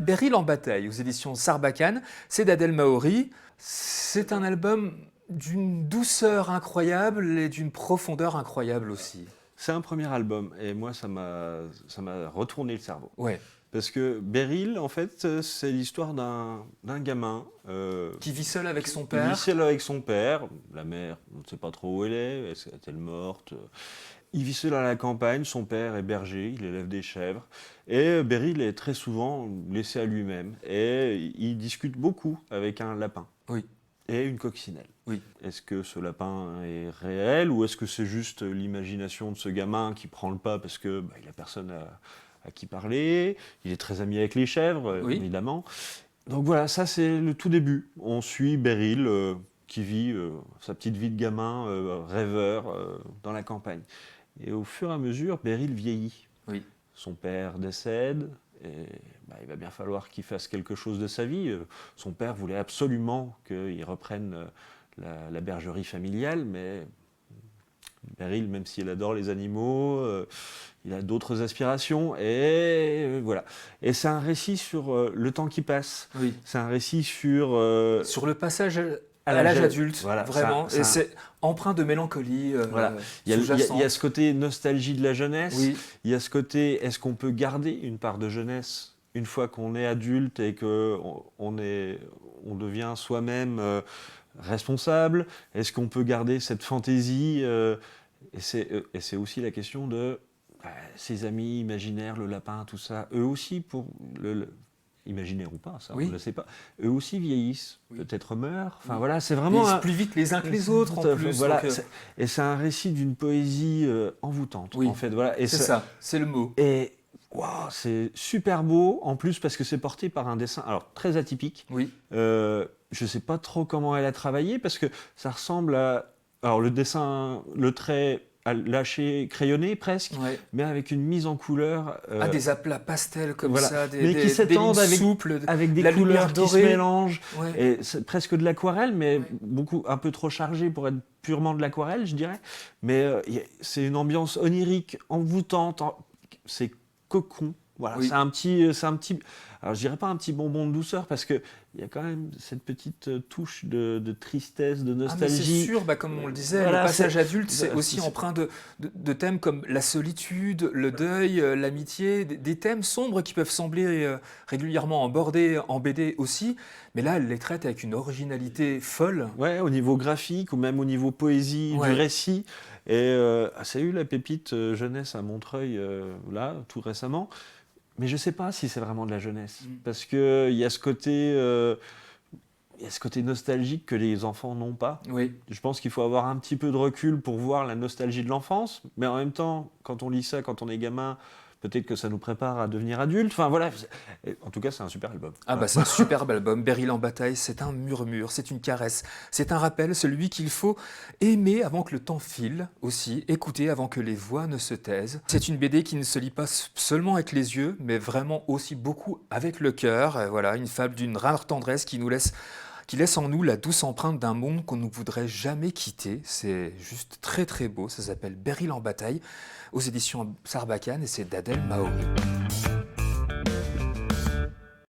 Beryl en bataille aux éditions Sarbacane, c'est d'Adèle Maori. C'est un album d'une douceur incroyable et d'une profondeur incroyable aussi. C'est un premier album et moi ça m'a retourné le cerveau. Ouais. Parce que Beryl, en fait, c'est l'histoire d'un gamin Qui vit seul avec son qui père. vit seul avec son père. La mère, on ne sait pas trop où elle est-elle morte? Il vit seul à la campagne, son père est berger, il élève des chèvres. Et Beryl est très souvent laissé à lui-même. Et il discute beaucoup avec un lapin. Oui. Et une coccinelle. Oui. Est-ce que ce lapin est réel ou est-ce que c'est juste l'imagination de ce gamin qui prend le pas parce que il n'a personne à qui parler? Il est très ami avec les chèvres, Oui. évidemment. Donc voilà, ça c'est le tout début. On suit Beryl qui vit sa petite vie de gamin rêveur dans la campagne. Et au fur et à mesure, Beryl vieillit. Oui. Son père décède. Et il va bien falloir qu'il fasse quelque chose de sa vie. Son père voulait absolument qu'il reprenne la bergerie familiale, mais Beryl, même s'il adore les animaux, il a d'autres aspirations. Et voilà. Et c'est un récit sur le temps qui passe. Oui. C'est un récit sur... Sur le passage à l'âge adulte, voilà, vraiment. Et c'est empreint de mélancolie. Voilà. Il y a ce côté nostalgie de la jeunesse. Oui. Il y a ce côté, est-ce qu'on peut garder une part de jeunesse une fois qu'on est adulte et qu'on devient soi-même responsable? Est-ce qu'on peut garder cette fantaisie et c'est aussi la question de ses amis imaginaires, le lapin, tout ça. Eux aussi, imaginaires ou pas, ça, Oui. on ne le sait pas. Eux aussi vieillissent, oui. peut-être meurent. Enfin oui. voilà, c'est vraiment ils plus vite les uns que les autres en plus. Voilà, donc, et c'est un récit d'une poésie envoûtante. Oui. En fait, voilà. Et c'est ça, c'est le mot. Et wow, c'est super beau, en plus parce que c'est porté par un dessin, alors très atypique. Oui. Je ne sais pas trop comment elle a travaillé parce que ça ressemble à, alors le dessin, le trait lâché, crayonné presque, Ouais. mais avec une mise en couleur. Des aplats pastels comme voilà. ça, mais qui s'étendent avec des couleurs qui se mélangent. Ouais. Et c'est presque de l'aquarelle, mais un peu trop chargé pour être purement de l'aquarelle, je dirais. Mais c'est une ambiance onirique, envoûtante, c'est cocon. Voilà, oui. c'est un petit. Alors je dirais pas un petit bonbon de douceur parce que il y a quand même cette petite touche de tristesse, de nostalgie. Ah, c'est sûr, comme on le disait, voilà, le passage adulte, c'est aussi empreint de thèmes comme la solitude, le deuil, l'amitié, des thèmes sombres qui peuvent sembler régulièrement abordés en BD aussi, mais là, elle les traite avec une originalité folle. Ouais, au niveau graphique ou même au niveau poésie du récit. Et ça a eu la pépite jeunesse à Montreuil, là, tout récemment. Mais je ne sais pas si c'est vraiment de la jeunesse, parce qu'il y a ce côté nostalgique que les enfants n'ont pas. Oui. Je pense qu'il faut avoir un petit peu de recul pour voir la nostalgie de l'enfance, mais en même temps, quand on lit ça, quand on est gamin, peut-être que ça nous prépare à devenir adulte. Enfin voilà, en tout cas c'est un super album. C'est un superbe album. Beryl en bataille, c'est un murmure, c'est une caresse, c'est un rappel, celui qu'il faut aimer avant que le temps file aussi, écouter avant que les voix ne se taisent. C'est une BD qui ne se lit pas seulement avec les yeux, mais vraiment aussi beaucoup avec le cœur. Voilà, une fable d'une rare tendresse qui laisse en nous la douce empreinte d'un monde qu'on ne voudrait jamais quitter. C'est juste très très beau, ça s'appelle Beryl en bataille, aux éditions Sarbacane et c'est d'Adèle Maori.